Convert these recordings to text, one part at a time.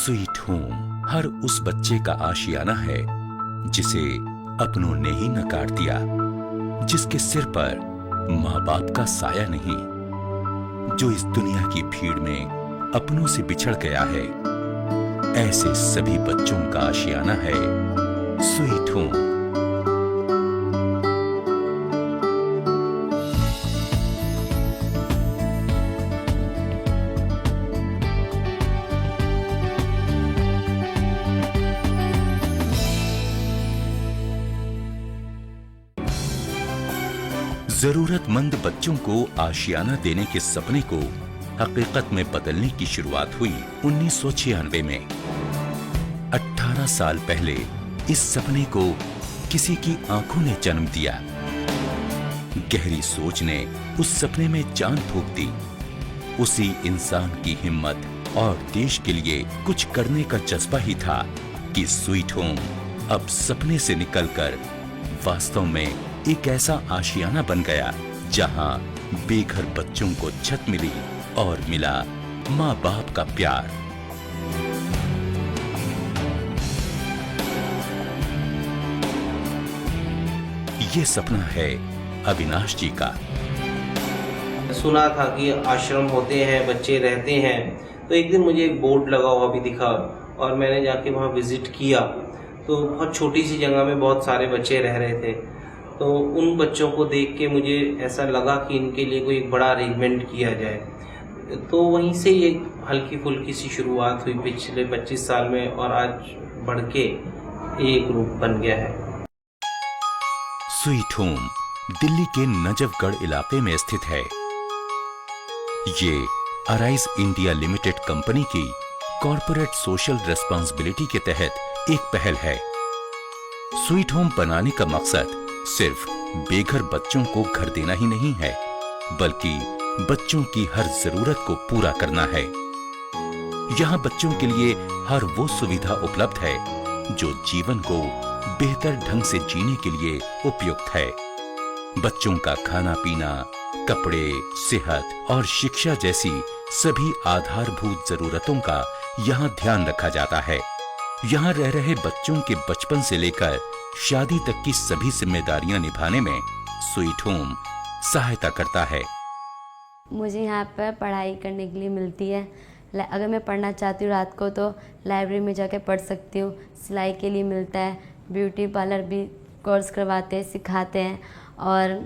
Sweet home हर उस बच्चे का आशियाना है जिसे अपनों ने ही नकार दिया, जिसके सिर पर माँ बाप का साया नहीं, जो इस दुनिया की भीड़ में अपनों से बिछड़ गया है। ऐसे सभी बच्चों का आशियाना है स्वीट होम। जरूरतमंद बच्चों को आशियाना देने के सपने को हकीकत में बदलने की शुरुआत हुई 1996 में। 18 साल पहले इस सपने को किसी की आंखों ने जन्म दिया। गहरी सोच ने उस सपने में जान फूंक दी। उसी इंसान की हिम्मत और देश के लिए कुछ करने का जज्बा ही था कि स्वीट होम अब सपने से निकलकर वास्तव में एक ऐसा आशियाना बन गया जहां बेघर बच्चों को छत मिली और मिला माँ बाप का प्यार। ये सपना है अविनाश जी का। सुना था कि आश्रम होते हैं, बच्चे रहते हैं, तो एक दिन मुझे एक बोर्ड लगा हुआ भी दिखा और मैंने जाके वहाँ विजिट किया। तो बहुत छोटी सी जगह में बहुत सारे बच्चे रह रहे थे। तो उन बच्चों को देख के मुझे ऐसा लगा कि इनके लिए कोई एक बड़ा अरेंजमेंट किया जाए। तो वहीं से ये हल्की फुल्की सी शुरुआत हुई पिछले 25 साल में और आज बढ़ के एक रूप बन गया है। स्वीट होम दिल्ली के नजफगढ़ इलाके में स्थित है। ये अराइज इंडिया लिमिटेड कंपनी की कॉर्पोरेट सोशल रिस्पांसिबिलिटी के तहत एक पहल है। स्वीट होम बनाने का मकसद सिर्फ बेघर बच्चों को घर देना ही नहीं है, बल्कि बच्चों की हर जरूरत को पूरा करना है। यहाँ बच्चों के लिए हर वो सुविधा उपलब्ध है जो जीवन को बेहतर ढंग से जीने के लिए उपयुक्त है। बच्चों का खाना पीना, कपड़े, सेहत और शिक्षा जैसी सभी आधारभूत जरूरतों का यहाँ ध्यान रखा जाता है। यहाँ रह रहे बच्चों के बचपन से लेकर शादी तक की सभी जिम्मेदारियां निभाने में स्वीट होम सहायता करता है। मुझे यहाँ पर पढ़ाई करने के लिए मिलती है। अगर मैं पढ़ना चाहती हूँ रात को तो लाइब्रेरी में जाकर पढ़ सकती हूँ। सिलाई के लिए मिलता है, ब्यूटी पार्लर भी कोर्स करवाते हैं, सिखाते हैं। और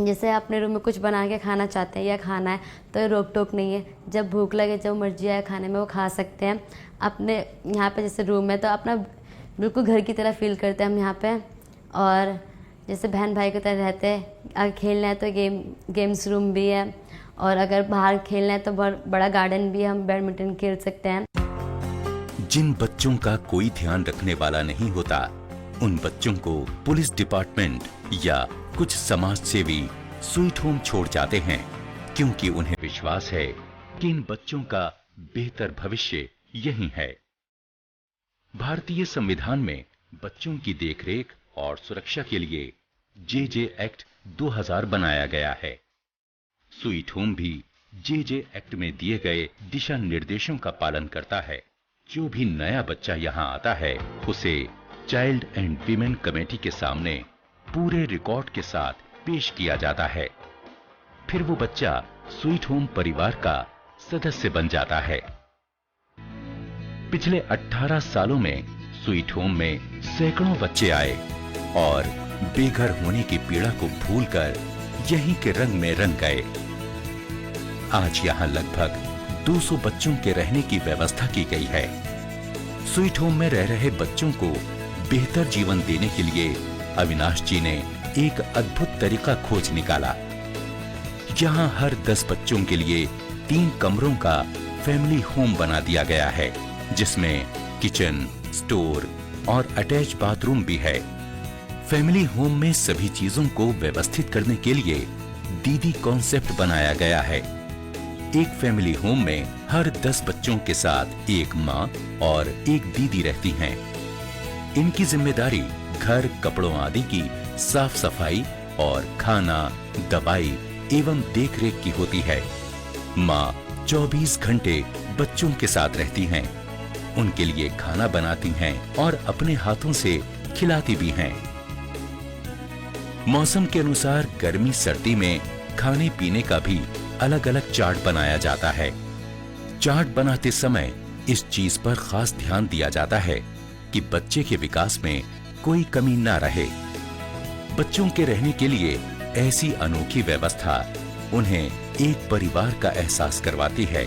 जैसे अपने रूम में कुछ बना के खाना चाहते हैं या खाना है तो रोक टोक नहीं है। जब भूख लगे, जब मर्जी आए खाने में वो खा सकते हैं। अपने यहाँ पे जैसे रूम है तो अपना बिल्कुल घर की तरह फील करते हैं हम यहाँ पे। और जैसे बहन भाई की तरह रहते हैं। अगर खेलना है तो गेम्स रूम भी है, और अगर बाहर खेलना है तो बड़ा गार्डन भी है, हम बैडमिंटन खेल सकते हैं। जिन बच्चों का कोई ध्यान रखने वाला नहीं होता, उन बच्चों को पुलिस डिपार्टमेंट या कुछ समाज सेवी स्वीट होम छोड़ जाते हैं, क्योंकि उन्हें विश्वास है कि इन बच्चों का बेहतर भविष्य यही है। भारतीय संविधान में बच्चों की देखरेख और सुरक्षा के लिए जे एक्ट 2000 बनाया गया है। स्वीट होम भी जे एक्ट में दिए गए दिशा निर्देशों का पालन करता है। जो भी नया बच्चा यहाँ आता है उसे चाइल्ड एंड वीमेन कमेटी के सामने पूरे रिकॉर्ड के साथ पेश किया जाता है। फिर वो बच्चा स्वीट होम परिवार का सदस्य बन जाता है। पिछले 18 सालों में स्वीट होम में सैकड़ों बच्चे आए और बेघर होने की पीड़ा को भूलकर यहीं के रंग में रंग गए। आज यहाँ लगभग 200 बच्चों के रहने की व्यवस्था की गई है। स्वीट होम में रह रहे बच्चों को बेहतर जीवन देने के लिए अविनाश जी ने एक अद्भुत तरीका खोज निकाला। यहाँ हर 10 बच्चों के लिए 3 कमरों का फैमिली होम बना दिया गया है, जिसमें किचन, स्टोर और अटैच बाथरूम भी है। फैमिली होम में सभी चीजों को व्यवस्थित करने के लिए दीदी कॉन्सेप्ट बनाया गया है। एक फैमिली होम में हर 10 बच्चों के साथ एक माँ और एक दीदी रहती हैं। इनकी जिम्मेदारी घर, कपड़ों आदि की साफ सफाई और खाना, दवाई एवं देखरेख की होती है। माँ 24 घंटे बच्चों के साथ रहती हैं। उनके लिए खाना बनाती हैं और अपने हाथों से खिलाती भी हैं। मौसम के अनुसार गर्मी सर्दी में खाने पीने का भी अलग अलग चार्ट बनाया जाता है। चार्ट बनाते समय इस चीज पर खास ध्यान दिया जाता है कि बच्चे के विकास में कोई कमी ना रहे। बच्चों के रहने के लिए ऐसी अनोखी व्यवस्था उन्हें एक परिवार का एहसास करवाती है।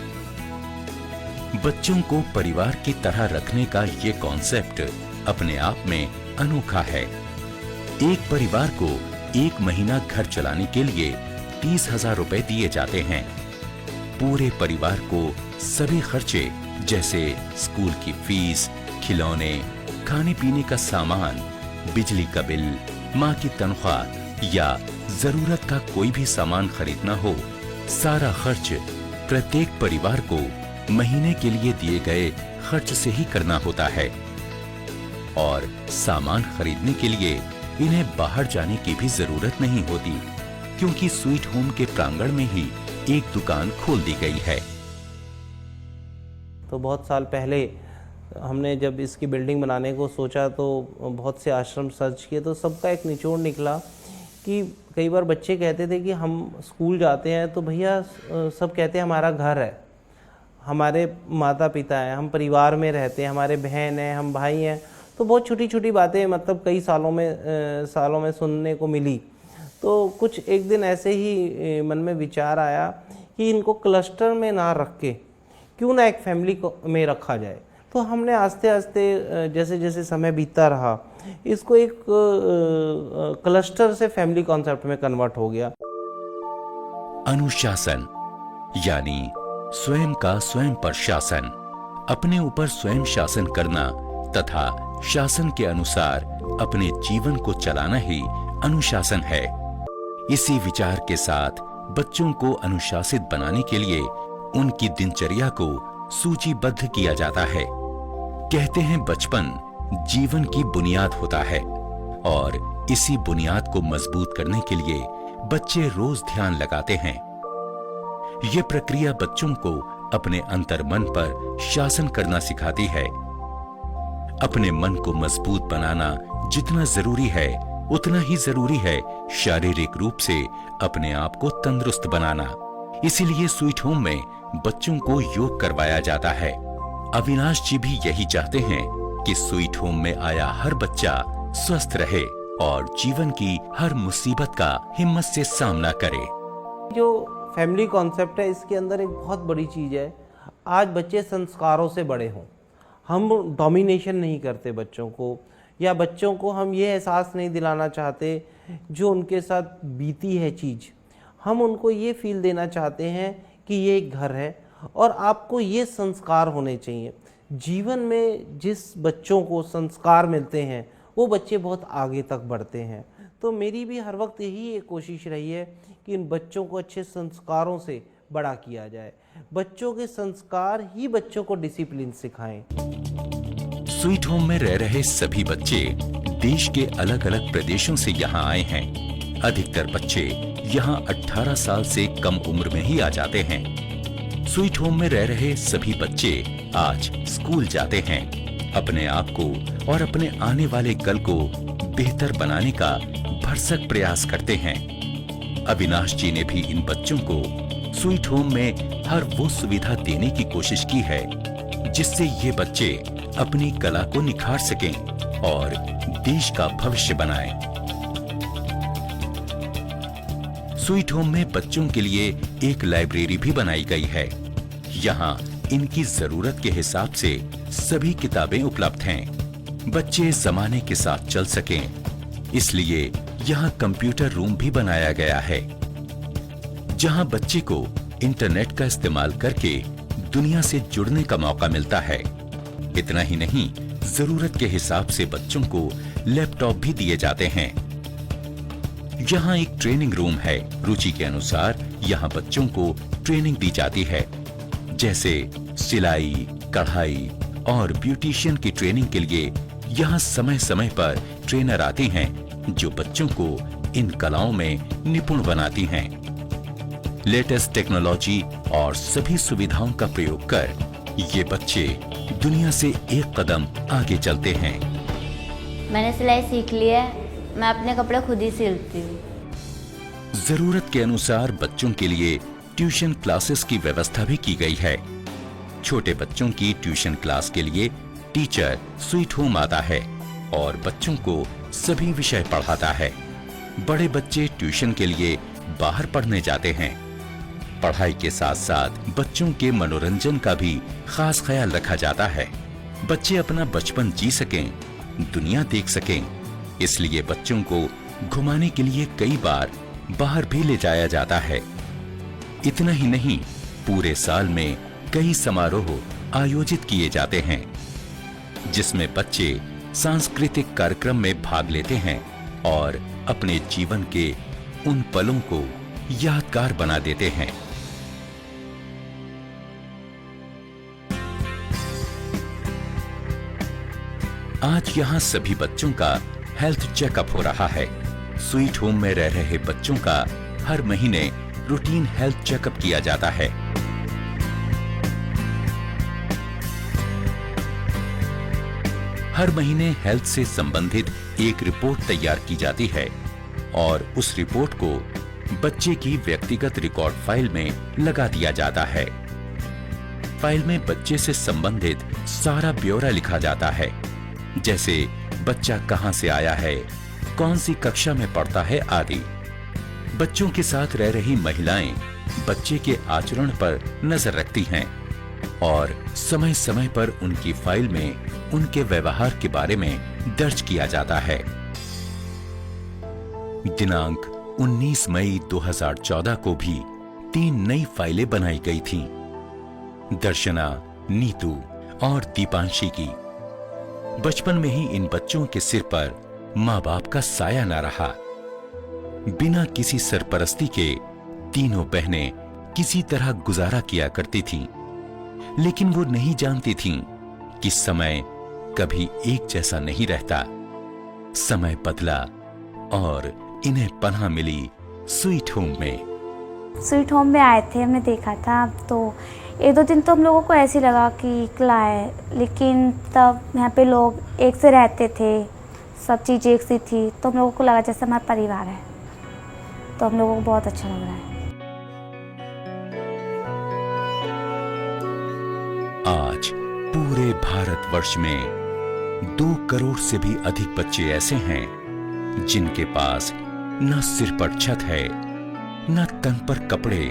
बच्चों को परिवार की तरह रखने का ये कॉन्सेप्ट अपने आप में अनोखा है। एक परिवार को 1 महीना घर चलाने के लिए 30,000 रुपए दिए जाते हैं। पूरे परिवार को सभी खर्चे जैसे स्कूल की फीस, खिलौने, खाने पीने का सामान, बिजली का बिल, माँ की तनख्वाह या जरूरत का कोई भी सामान खरीदना हो, सारा खर्च प्रत्येक परिवार को महीने के लिए दिए गए खर्च से ही करना होता है। और सामान खरीदने के लिए इन्हें बाहर जाने की भी जरूरत नहीं होती, क्योंकि स्वीट होम के प्रांगण में ही एक दुकान खोल दी गई है। तो बहुत साल पहले हमने जब इसकी बिल्डिंग बनाने को सोचा तो बहुत से आश्रम सर्च किए, तो सबका एक निचोड़ निकला कि कई बार बच्चे कहते थे कि हम स्कूल जाते हैं तो भैया सब कहते हैं हमारा घर है, हमारे माता पिता हैं, हम परिवार में रहते हैं, हमारे बहन हैं, हम भाई हैं। तो बहुत छोटी छोटी बातें मतलब कई सालों में सुनने को मिली। तो कुछ एक दिन ऐसे ही मन में विचार आया कि इनको क्लस्टर में ना रख के क्यों ना एक फैमिली में रखा जाए। तो हमने आस्ते आस्ते जैसे जैसे समय बीतता रहा इसको एक क्लस्टर से फैमिली कॉन्सेप्ट में कन्वर्ट हो गया। अनुशासन यानी स्वयं का स्वयं पर शासन, अपने ऊपर स्वयं शासन करना तथा शासन के अनुसार अपने जीवन को चलाना ही अनुशासन है। इसी विचार के साथ बच्चों को अनुशासित बनाने के लिए उनकी दिनचर्या को सूचीबद्ध किया जाता है। कहते हैं बचपन जीवन की बुनियाद होता है और इसी बुनियाद को मजबूत करने के लिए बच्चे रोज ध्यान लगाते हैं। यह प्रक्रिया बच्चों को अपने अंतर्मन पर शासन करना सिखाती है। अपने मन को मजबूत बनाना जितना जरूरी है उतना ही जरूरी है शारीरिक रूप से अपने आप को तंदुरुस्त बनाना। इसीलिए स्वीट होम में बच्चों को योग करवाया जाता है। अविनाश जी भी यही चाहते हैं कि स्वीट होम में आया हर बच्चा स्वस्थ रहे और जीवन की हर मुसीबत का हिम्मत से सामना करे। जो फैमिली कॉन्सेप्ट है इसके अंदर एक बहुत बड़ी चीज है, आज बच्चे संस्कारों से बड़े हों। हम डोमिनेशन नहीं करते बच्चों को, या बच्चों को हम ये एहसास नहीं दिलाना चाहते जो उनके साथ बीती है चीज़। हम उनको ये फील देना चाहते हैं कि ये एक घर है और आपको ये संस्कार होने चाहिए। जीवन में जिस बच्चों को संस्कार मिलते हैं वो बच्चे बहुत आगे तक बढ़ते हैं। तो मेरी भी हर वक्त यही एक कोशिश रही है कि इन बच्चों को अच्छे संस्कारों से बड़ा किया जाए। बच्चों के संस्कार ही बच्चों को डिसिप्लिन सिखाएं। स्वीट होम में रह रहे सभी बच्चे देश के अलग अलग प्रदेशों से यहाँ आए हैं। अधिकतर बच्चे यहाँ 18 साल से कम उम्र में ही आ जाते हैं। स्वीट होम में रह रहे सभी बच्चे आज स्कूल जाते हैं। अपने आप को और अपने आने वाले कल को बेहतर बनाने का भरसक प्रयास करते हैं। अविनाश जी ने भी इन बच्चों को स्वीट होम में हर वो सुविधा देने की कोशिश की है जिससे ये बच्चे अपनी कला को निखार सकें और देश का भविष्य बनाएं। स्वीट होम में बच्चों के लिए एक लाइब्रेरी भी बनाई गई है। यहाँ इनकी जरूरत के हिसाब से सभी किताबें उपलब्ध हैं। बच्चे जमाने के साथ चल सकें, इसलिए यहाँ कंप्यूटर रूम भी बनाया गया है, जहाँ बच्चे को इंटरनेट का इस्तेमाल करके दुनिया से जुड़ने का मौका मिलता है। इतना ही नहीं, जरूरत के हिसाब से बच्चों को लैपटॉप भी दिए जाते हैं। यहाँ एक ट्रेनिंग रूम है। रुचि के अनुसार यहाँ बच्चों को ट्रेनिंग दी जाती है, जैसे सिलाई, कढ़ाई और ब्यूटिशियन की ट्रेनिंग के लिए यहाँ समय समय पर ट्रेनर आते हैं जो बच्चों को इन कलाओं में निपुण बनाती हैं। लेटेस्ट टेक्नोलॉजी और सभी सुविधाओं का प्रयोग कर ये बच्चे दुनिया से एक कदम आगे चलते हैं। मैंने सिलाई सीख ली है, मैं अपने कपड़े खुद ही सिलती हूँ। जरूरत के अनुसार बच्चों के लिए ट्यूशन क्लासेस की व्यवस्था भी की गई है। छोटे बच्चों की ट्यूशन क्लास के लिए टीचर स्वीट होम आता है और बच्चों को सभी विषय पढ़ाता है। बड़े बच्चे ट्यूशन के लिए बाहर पढ़ने जाते हैं। पढ़ाई के साथ साथ बच्चों के मनोरंजन का भी खास ख्याल रखा जाता है। बच्चे अपना बचपन जी सकें, दुनिया देख सकें, इसलिए बच्चों को घुमाने के लिए कई बार बाहर भी ले जाया जाता है। इतना ही नहीं, पूरे साल में कई समारोह आयोजित किए जाते हैं जिसमें बच्चे सांस्कृतिक कार्यक्रम में भाग लेते हैं और अपने जीवन के उन पलों को यादगार बना देते हैं। आज यहाँ सभी बच्चों का हेल्थ चेकअप हो रहा है। स्वीट होम में रह रहे बच्चों का हर महीने रूटीन हेल्थ चेकअप किया जाता है। हर महीने हेल्थ से संबंधित एक रिपोर्ट तैयार की जाती है और उस रिपोर्ट को बच्चे की व्यक्तिगत रिकॉर्ड फाइल में लगा दिया जाता है। फाइल में बच्चे से संबंधित सारा ब्यौरा लिखा जाता है, जैसे बच्चा कहां से आया है, कौन सी कक्षा में पढ़ता है आदि। बच्चों के साथ रह रही महिलाएं बच्चे के आचरण पर नजर रखती हैं और समय समय पर उनकी फाइल में उनके व्यवहार के बारे में दर्ज किया जाता है। दिनांक 19 मई 2014 को भी 3 नई फाइलें बनाई गई थीं। दर्शना, नीतू और दीपांशी की। बचपन में ही इन बच्चों के सिर पर माँ बाप का साया न रहा। बिना किसी सरपरस्ती के तीनों बहनें किसी तरह गुजारा किया करती थीं, लेकिन वो नहीं जानती थीं कि समय कभी एक जैसा नहीं रहता। समय बदला और इन्हें पनाह मिली स्वीट होम में। स्वीट होम में आए थे, हमने देखा था, तो 1-2 दिन तो हम लोगों को ऐसे लगा कि अकेला है, लेकिन तब यहाँ पे लोग एक से रहते थे, सब चीज़ एक सी थी, तो हम लोगों को लगा जैसे हमारा परिवार है, तो हम लोगों को बहुत अच्छा लग रहा है। आज पूरे भारतवर्ष में 2 करोड़ से भी अधिक बच्चे ऐसे हैं जिनके पास न सिर पर छत है, न तन पर कपड़े,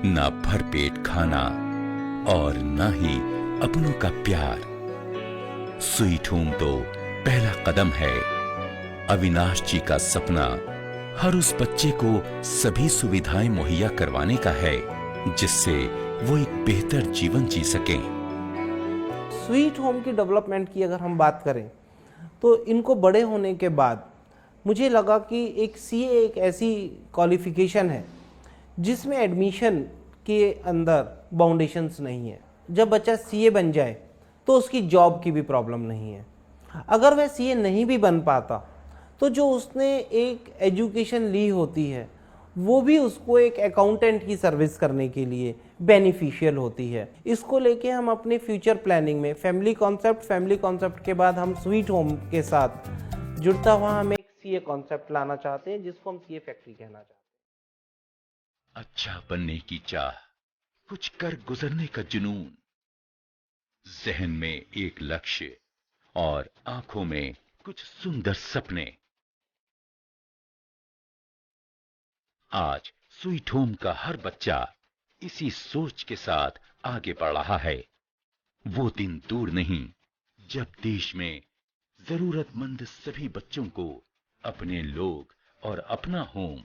न भरपेट खाना और न ही अपनों का प्यार। स्वीट होम तो पहला कदम है। अविनाश जी का सपना हर उस बच्चे को सभी सुविधाएं मुहैया करवाने का है जिससे वो एक बेहतर जीवन जी सकें। स्वीट होम की डेवलपमेंट की अगर हम बात करें तो इनको बड़े होने के बाद मुझे लगा कि एक सीए एक ऐसी क्वालिफिकेशन है जिसमें एडमिशन के अंदर बाउंडेशंस नहीं है। जब बच्चा सीए बन जाए तो उसकी जॉब की भी प्रॉब्लम नहीं है। अगर वह सीए नहीं भी बन पाता तो जो उसने एक एजुकेशन ली होती है वो भी उसको एक अकाउंटेंट की सर्विस करने के लिए बेनिफिशियल होती है। इसको लेके हम अपने फ्यूचर प्लानिंग में फैमिली कॉन्सेप्ट के बाद हम स्वीट होम के साथ जुड़ता हुआ हम एक सीए कॉन्सेप्ट लाना चाहते हैं जिसको हम सीए फैक्ट्री कहना चाहते हैं। अच्छा बनने की चाह, कुछ कर गुजरने का जुनून, जहन में एक लक्ष्य और आंखों में कुछ सुंदर सपने। आज स्वीट होम का हर बच्चा इसी सोच के साथ आगे बढ़ रहा है। वो दिन दूर नहीं जब देश में जरूरतमंद सभी बच्चों को अपने लोग और अपना होम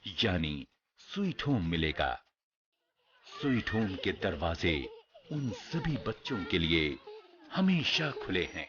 यानी स्वीट होम मिलेगा। स्वीट होम के दरवाजे उन सभी बच्चों के लिए हमेशा खुले हैं।